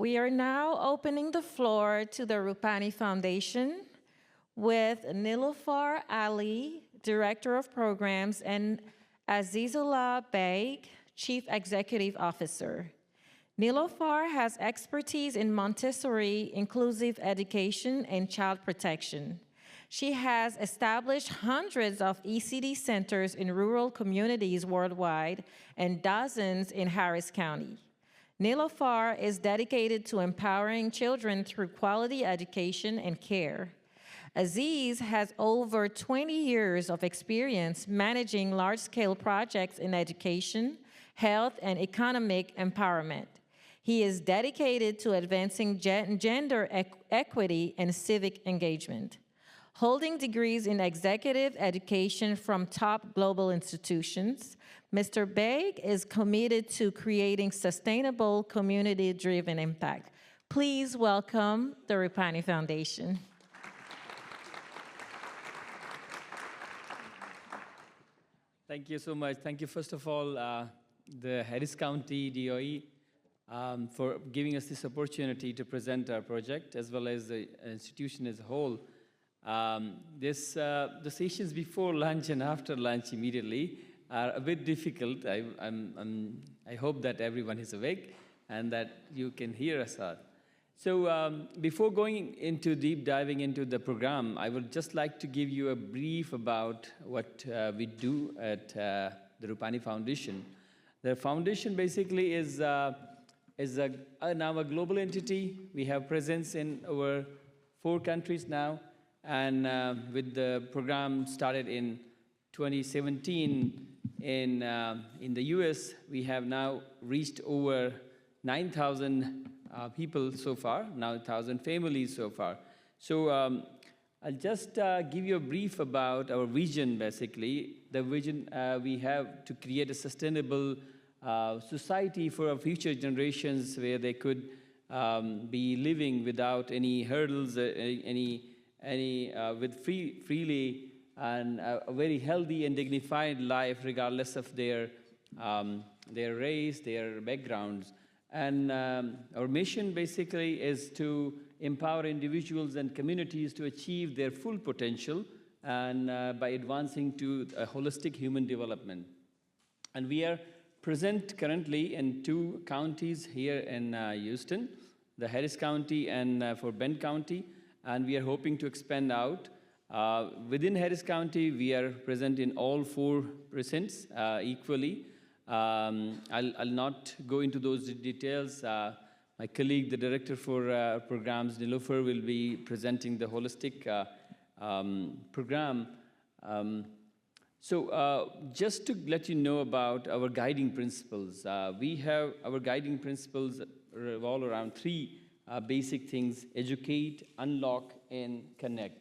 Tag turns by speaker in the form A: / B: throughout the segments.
A: We are now opening the floor to the Rupani Foundation with Nilofar Ali, Director of Programs, and Azizullah Beg, Chief Executive Officer. Nilofar has expertise in Montessori, inclusive education, and child protection. She has established hundreds of ECD centers in rural communities worldwide and dozens in Harris County. Nilofar is dedicated to empowering children through quality education and care. Aziz has over 20 years of experience managing large-scale projects in education, health, and economic empowerment. He is dedicated to advancing gender equity and civic engagement. Holding degrees in executive education from top global institutions, Mr. Beg is committed to creating sustainable, community-driven impact. Please welcome the Rupani Foundation.
B: Thank you so much. Thank you, first of all, the Harris County DOE for giving us this opportunity to present our project, as well as the institution as a whole. The sessions before lunch and after lunch immediately are a bit difficult. I hope that everyone is awake and that you can hear us out. So before going into deep diving into the program, I would just like to give you a brief about what we do at the Rupani Foundation. The foundation basically is now a global entity. We have presence in over 4 countries now, and with the program started in 2017 in the US, we have now reached over 9,000 people so far, now 1,000 families so far. So I'll just give you a brief about our vision, basically. The vision we have to create a sustainable society for our future generations where they could be living without any hurdles, with freely and a very healthy and dignified life regardless of their race, their backgrounds. And our mission basically is to empower individuals and communities to achieve their full potential and by advancing to a holistic human development. And we are present currently in 2 counties here in Houston, the Harris County and for Bend County, and we are hoping to expand out. Within Harris County, we are present in all 4 precincts equally. I'll not go into those details. My colleague, the director for programs, Nilofar, will be presenting the holistic program. So just to let you know about our guiding principles, we have our guiding principles revolve around 3 basic things: educate, unlock, and connect.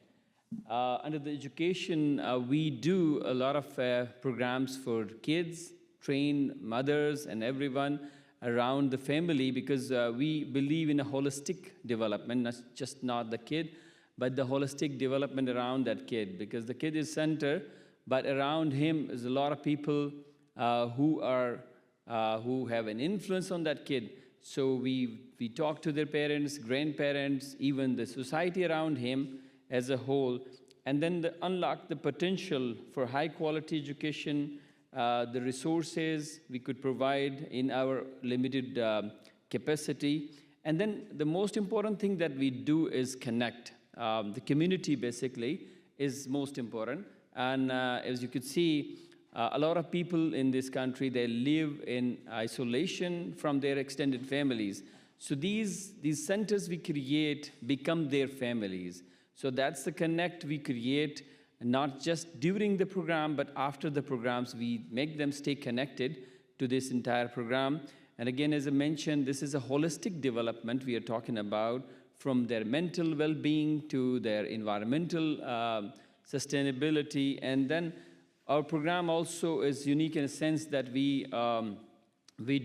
B: Under the education, we do a lot of programs for kids, train mothers and everyone around the family, because we believe in a holistic development, not the kid, but the holistic development around that kid, because the kid is center, but around him is a lot of people who have an influence on that kid. So we talk to their parents, grandparents, even the society around him as a whole, and then unlock the potential for high quality education, the resources we could provide in our limited capacity. And then the most important thing that we do is connect. The community basically is most important. And as you could see, a lot of people in this country, they live in isolation from their extended families. So these centers we create become their families. So that's the connect we create, not just during the program, but after the programs, we make them stay connected to this entire program. And again, as I mentioned, this is a holistic development we are talking about, from their mental well-being to their environmental sustainability. And then our program also is unique in a sense that we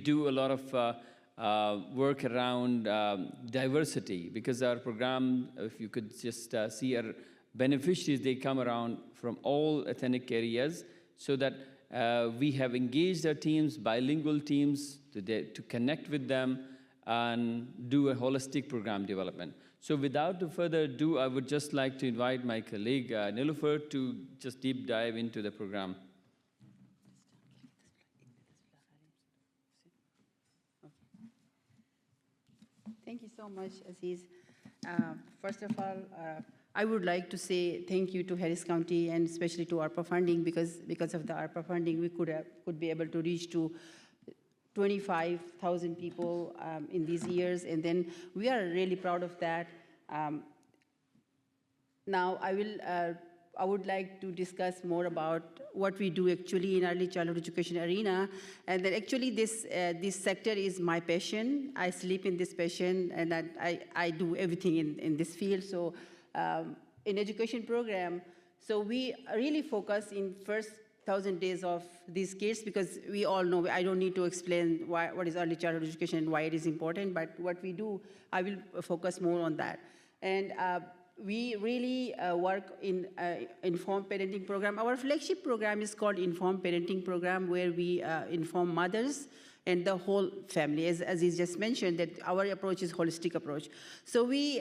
B: do a lot of work around diversity, because our program, if you could just see our beneficiaries, they come around from all ethnic areas, so that we have engaged our teams, bilingual teams, to connect with them, and do a holistic program development. So without further ado, I would just like to invite my colleague Nilofer to just deep dive into the program.
C: Thank you so much, Aziz. First of all, I would like to say thank you to Harris County and especially to ARPA funding, because of the ARPA funding, we could be able to reach to 25,000 people in these years, and then we are really proud of that. Now, I would like to discuss more about what we do actually in early childhood education arena, and that actually this sector is my passion. I sleep in this passion, and I do everything in this field. So in education program, so we really focus in first 1,000 days of these kids, because we all know, I don't need to explain what is early childhood education and why it is important, but what we do, I will focus more on that. And we really work in Informed Parenting Program. Our flagship program is called Informed Parenting Program, where we inform mothers and the whole family. As he just mentioned, that our approach is holistic approach. So we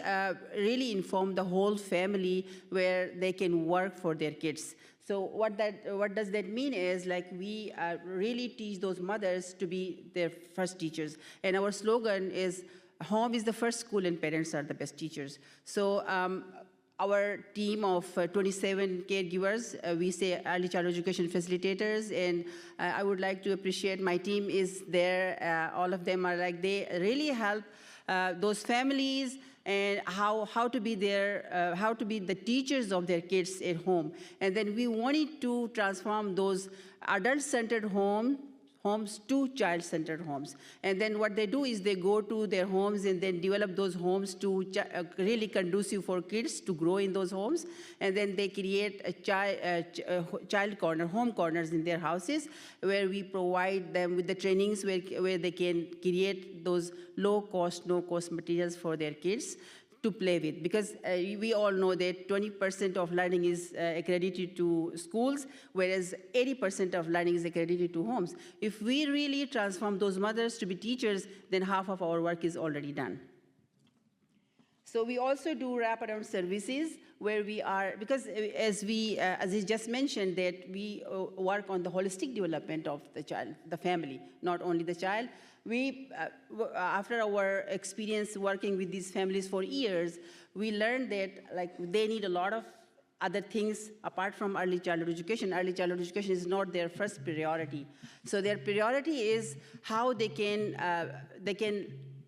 C: really inform the whole family where they can work for their kids. So what does that mean is, like, we really teach those mothers to be their first teachers. And our slogan is, home is the first school and parents are the best teachers. So our team of 27 caregivers, we say early childhood education facilitators, and I would like to appreciate my team is there. All of them are like, they really help those families and how to be there, how to be the teachers of their kids at home. And then we wanted to transform those adult-centered homes to child-centered homes. And then what they do is they go to their homes and then develop those homes to really conducive for kids to grow in those homes. And then they create a child corner, home corners in their houses, where we provide them with the trainings where they can create those low-cost, no-cost materials for their kids to play with, because we all know that 20% of learning is accredited to schools, whereas 80% of learning is accredited to homes. If we really transform those mothers to be teachers, then half of our work is already done. So we also do wraparound services where we are, because as he just mentioned, that we work on the holistic development of the child, the family, not only the child. We, after our experience working with these families for years, we learned that, like, they need a lot of other things apart from early childhood education. Early childhood education is not their first priority. So their priority is how they can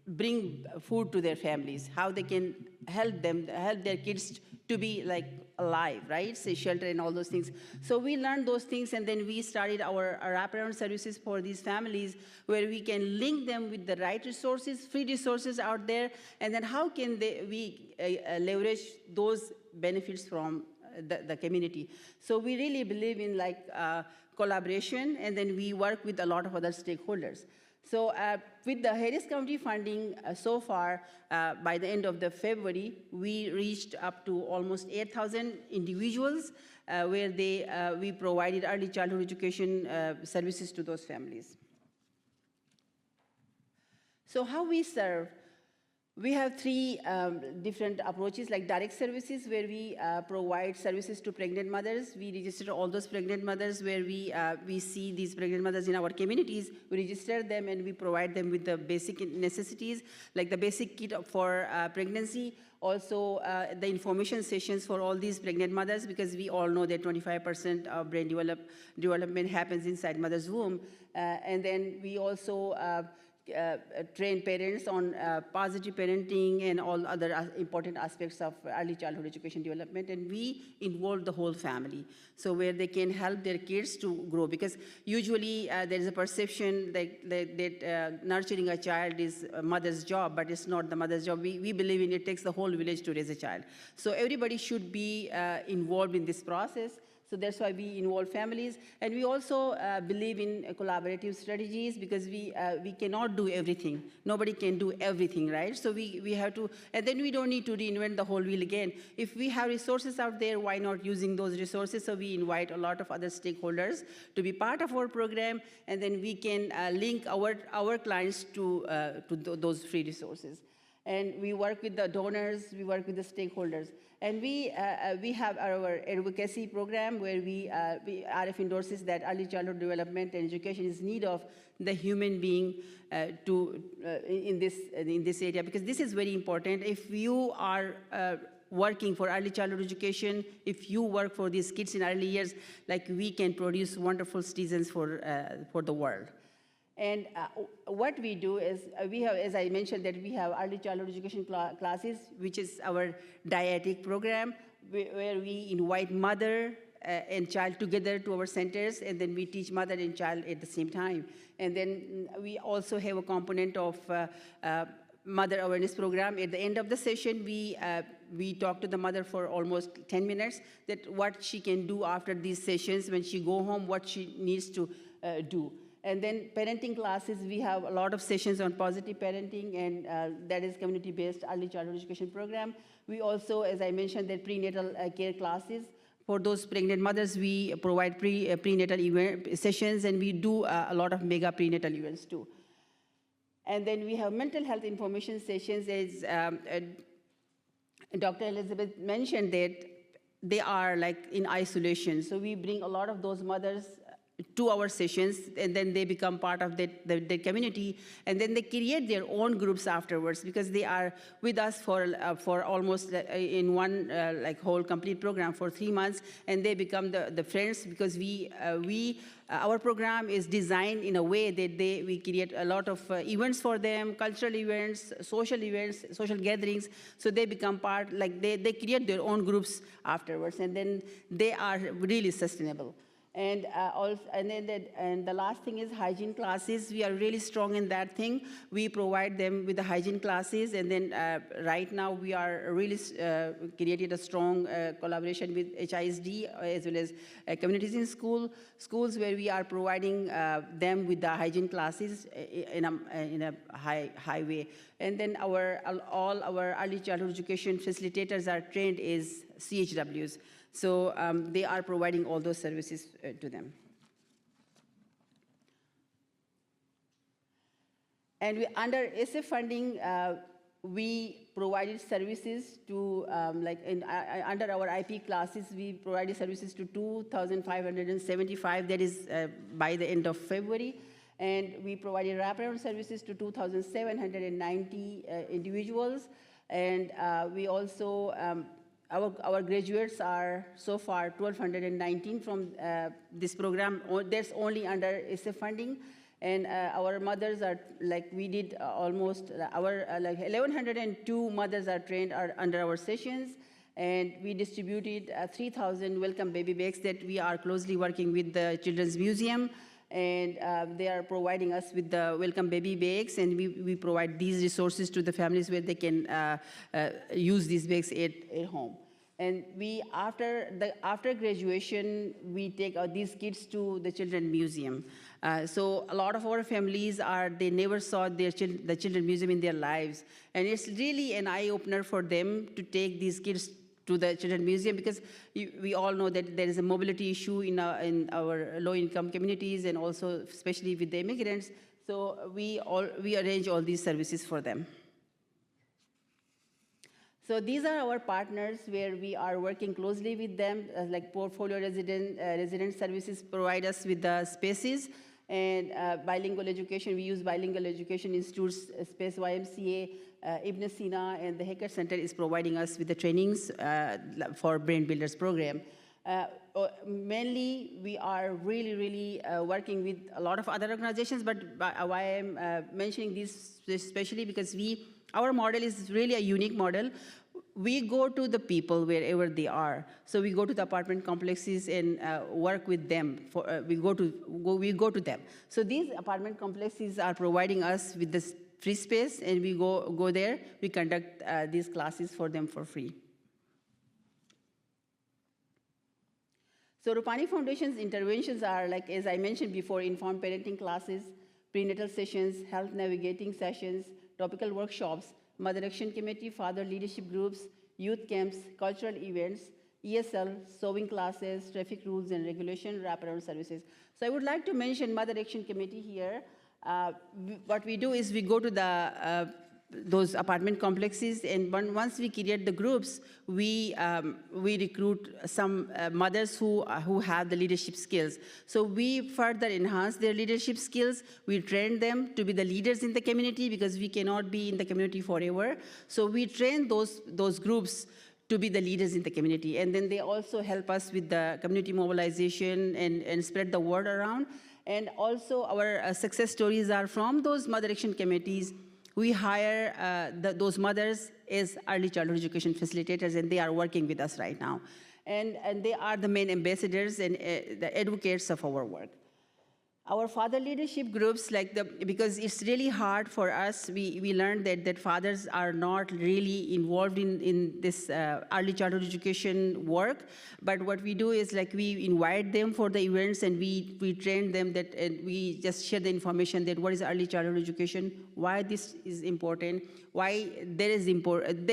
C: bring food to their families, how they can help their kids to be like alive, right? Say shelter and all those things. So we learned those things, and then we started our wraparound services for these families, where we can link them with the right resources, free resources out there, and then how can we leverage those benefits from the community. So we really believe in collaboration, and then we work with a lot of other stakeholders. So with the Harris County funding so far, by the end of February, we reached up to almost 8,000 individuals where we provided early childhood education services to those families. So how we serve? We have three different approaches, like direct services, where we provide services to pregnant mothers. We register all those pregnant mothers where we see these pregnant mothers in our communities. We register them and we provide them with the basic necessities, like the basic kit for pregnancy. Also, the information sessions for all these pregnant mothers, because we all know that 25% of brain development happens inside mother's womb. And then we also train parents on positive parenting and all other important aspects of early childhood education development, and we involve the whole family, so where they can help their kids to grow, because usually there is a perception that nurturing a child is a mother's job, but it's not the mother's job. We believe in it takes the whole village to raise a child. So everybody should be involved in this process. So that's why we involve families. And we also believe in collaborative strategies because we cannot do everything. Nobody can do everything, right? So we have to, and then we don't need to reinvent the whole wheel again. If we have resources out there, why not using those resources? So we invite a lot of other stakeholders to be part of our program, and then we can link our clients to those free resources. And we work with the donors, we work with the stakeholders. And we have our advocacy program where RF endorses that early childhood development and education is need of the human being in this area, because this is very important. If you are working for early childhood education, if you work for these kids in early years, like we can produce wonderful citizens for the world. And what we do is we have, as I mentioned, that we have early childhood education classes, which is our dietic program, where we invite mother and child together to our centers, and then we teach mother and child at the same time. And then we also have a component of mother awareness program. At the end of the session, we talk to the mother for almost 10 minutes, that what she can do after these sessions when she go home, what she needs to do. And then parenting classes, we have a lot of sessions on positive parenting, and that is community-based early childhood education program. We also, as I mentioned, that prenatal care classes. For those pregnant mothers, we provide prenatal event sessions, and we do a lot of mega prenatal events too. And then we have mental health information sessions, as Dr. Elizabeth mentioned, that they are like in isolation. So we bring a lot of those mothers to our sessions, and then they become part of the community, and then they create their own groups afterwards, because they are with us for almost in one like whole complete program for 3 months, and they become the friends, because our program is designed in a way that we create a lot of events for them, cultural events, social gatherings, so they become part, like they create their own groups afterwards, and then they are really sustainable. And the last thing is hygiene classes. We are really strong in that thing. We provide them with the hygiene classes, and then right now we are really created a strong collaboration with HISD as well as communities in schools where we are providing them with the hygiene classes in a high way. And then all our early childhood education facilitators are trained as CHWs. So they are providing all those services to them. And under SF funding, we provided services to, under our IP classes, we provided services to 2,575, that is by the end of February. And we provided wraparound services to 2,790 individuals. And we also, our graduates are so far 1,219 from this program. That's only under SF funding. And our mothers are, like we did almost, our 1,102 mothers are trained under our sessions. And we distributed 3,000 welcome baby bags that we are closely working with the Children's Museum. And they are providing us with the welcome baby bags, and we provide these resources to the families where they can use these bags at home. And after graduation, we take these kids to the Children's Museum. So a lot of our families they never saw the Children's Museum in their lives, and it's really an eye-opener for them to take these kids to the Children's Museum, because we all know that there is a mobility issue in our low-income communities, and also especially with the immigrants. So we arrange all these services for them. So these are our partners where we are working closely with them, like Portfolio Resident Services provide us with the spaces, and bilingual education, we use Bilingual Education Institute's Space YMCA, Ibn Sina, and the Hacker Center is providing us with the trainings for Brain Builders program. Mainly, we are really working with a lot of other organizations, but why I'm mentioning this especially because our model is really a unique model. We go to the people wherever they are. So we go to the apartment complexes and work with them. We go to them. So these apartment complexes are providing us with this free space, and we go there. We conduct these classes for them for free. So Rupani Foundation's interventions are, like, as I mentioned before, informed parenting classes, prenatal sessions, health navigating sessions, topical workshops, Mother Action Committee, father leadership groups, youth camps, cultural events, ESL, sewing classes, traffic rules and regulation, wraparound services. So I would like to mention Mother Action Committee here. What we do is we go to the those apartment complexes, and once we create the groups, we recruit some mothers who have the leadership skills. So we further enhance their leadership skills. We train them to be the leaders in the community, because we cannot be in the community forever. So we train those groups to be the leaders in the community. And then they also help us with the community mobilization and spread the word around. And also our success stories are from those Mother Action Committees. We hire those mothers as early childhood education facilitators, and they are working with us right now. And they are the main ambassadors and the advocates of our work. Our father leadership groups, because it's really hard for us, we learned that fathers are not really involved in this early childhood education work. But what we do is, we invite them for the events, and we train them and we just share the information that what is early childhood education, why this is important, why their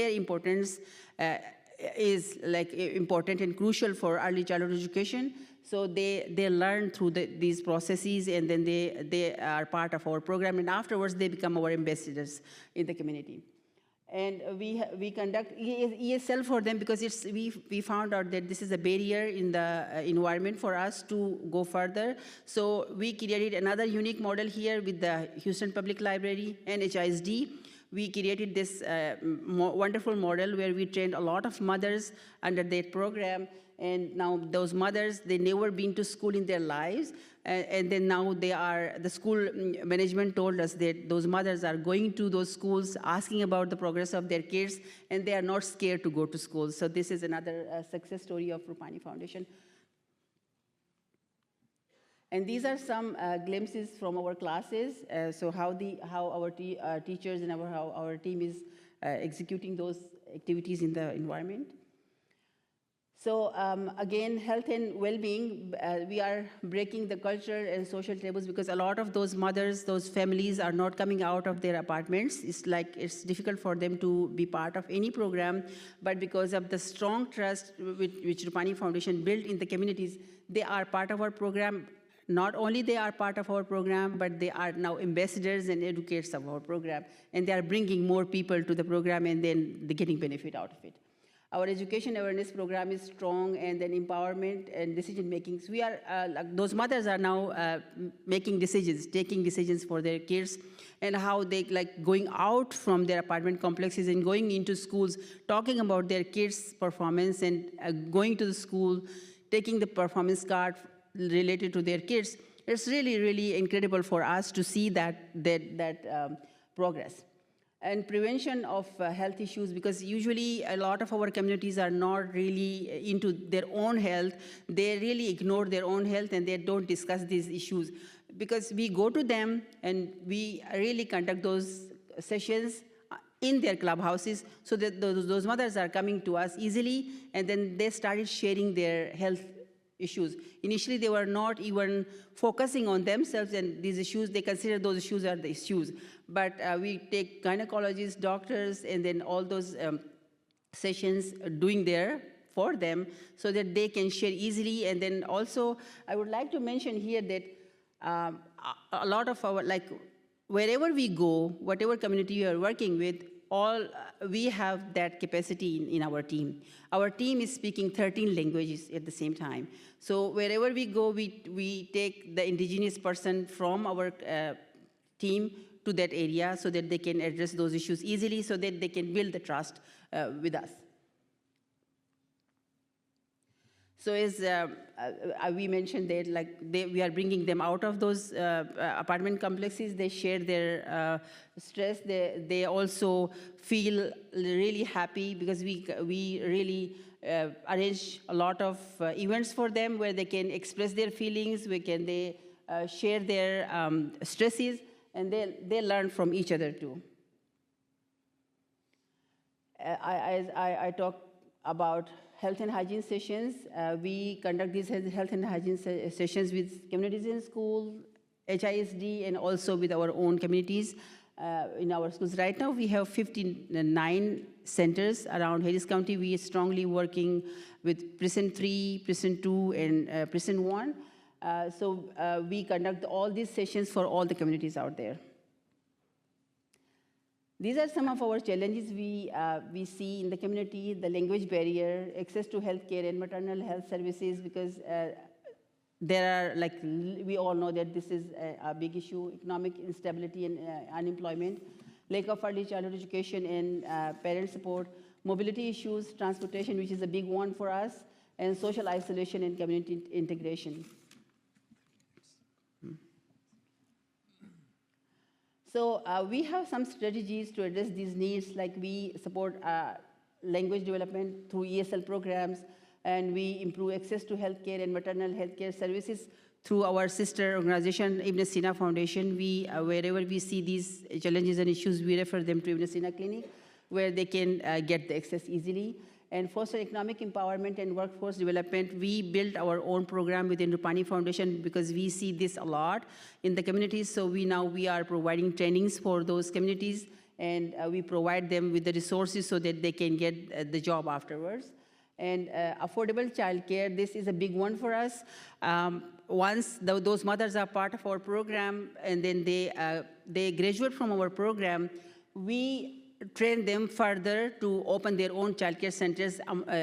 C: importance is important and crucial for early childhood education. So they learn through these processes, and then they are part of our program, and afterwards they become our ambassadors in the community. And we conduct ESL for them, because we found out that this is a barrier in the environment for us to go further. So we created another unique model here with the Houston Public Library and HISD. We created this wonderful model where we trained a lot of mothers under that program. And now those mothers, they never been to school in their lives. And then now the school management told us that those mothers are going to those schools, asking about the progress of their kids, and they are not scared to go to school. So this is another success story of Rupani Foundation. And these are some glimpses from our classes, so how our teachers and how our team is executing those activities in the environment. So again, health and well-being, we are breaking the cultural and social taboos, because a lot of those mothers, those families are not coming out of their apartments. It's difficult for them to be part of any program, but because of the strong trust which Rupani Foundation built in the communities, they are part of our program. Not only they are part of our program, but they are now ambassadors and advocates of our program, and they are bringing more people to the program, and then they're getting benefit out of it. Our education awareness program is strong, and then empowerment and decision making. So we are, those mothers are now making decisions, taking decisions for their kids, and how they going out from their apartment complexes and going into schools, talking about their kids' performance, and going to the school, taking the performance card related to their kids. It's really, really incredible for us to see that progress. And prevention of health issues, because usually a lot of our communities are not really into their own health. They really ignore their own health, and they don't discuss these issues. Because we go to them, and we really conduct those sessions in their clubhouses, so that those mothers are coming to us easily, and then they started sharing their health issues. Initially, they were not even focusing on themselves and these issues. They consider those issues are the issues. But we take gynecologists, doctors, and then all those sessions doing there for them, so that they can share easily. And then also, I would like to mention here that a lot of our, wherever we go, whatever community we are working with, we have that capacity in our team. Our team is speaking 13 languages at the same time. So wherever we go, we take the indigenous person from our team to that area, so that they can address those issues easily, so that they can build the trust with us. So as we mentioned that we are bringing them out of those apartment complexes. They share their stress. They also feel really happy, because we really arrange a lot of events for them where they can express their feelings, they share their stresses, and they learn from each other too. I talk about health and hygiene sessions. We conduct these health and hygiene sessions with communities in school, HISD, and also with our own communities in our schools. Right now, we have 59 centers around Harris County. We are strongly working with Precinct 3, Precinct 2, and Precinct 1. So we conduct all these sessions for all the communities out there. These are some of our challenges we see in the community: the language barrier, access to healthcare and maternal health services, because there are, like, we all know that this is a big issue: economic instability and unemployment, lack of early childhood education and parent support, mobility issues, transportation, which is a big one for us, and social isolation and community integration. So we have some strategies to address these needs, like we support language development through ESL programs, and we improve access to healthcare and maternal healthcare services through our sister organization, Ibn Sina Foundation. We, wherever we see these challenges and issues, we refer them to Ibn Sina Clinic, where they can get the access easily. And foster economic empowerment and workforce development, we built our own program within Rupani Foundation because we see this a lot in the communities. So we are providing trainings for those communities, and we provide them with the resources so that they can get the job afterwards. And affordable childcare, this is a big one for us. Once those mothers are part of our program and then they graduate from our program, we train them further to open their own childcare centers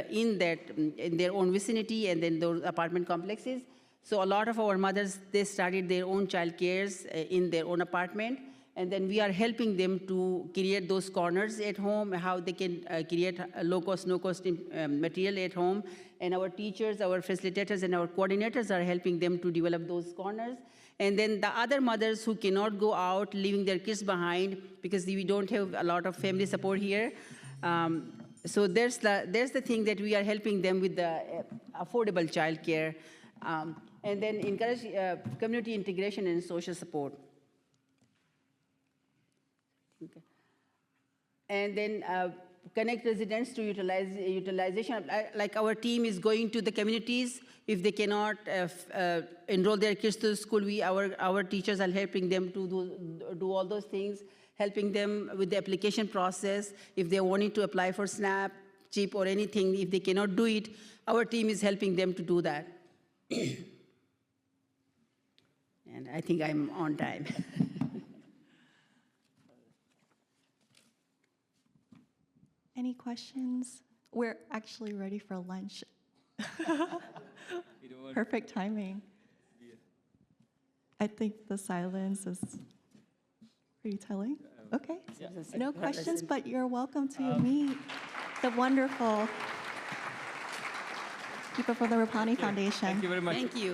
C: in their own vicinity and then those apartment complexes. So a lot of our mothers, they started their own childcares in their own apartment, and then we are helping them to create those corners at home, how they can create low-cost, no-cost material at home. And our teachers, our facilitators, and our coordinators are helping them to develop those corners. And then the other mothers who cannot go out, leaving their kids behind, because we don't have a lot of family support here. So there's the thing that we are helping them with the affordable childcare. And then encourage community integration and social support. Okay. And then connect residents to utilization. Like our team is going to the communities. If they cannot enroll their kids to school, our teachers are helping them to do all those things, helping them with the application process. If they're wanting to apply for SNAP, CHIP, or anything, if they cannot do it, our team is helping them to do that. And I think I'm on time.
D: Any questions? We're actually ready for lunch. Perfect timing. I think the silence is pretty telling. Okay. No questions, but you're welcome to meet the wonderful people from the Rupani Foundation.
B: Thank you very much.
C: Thank you.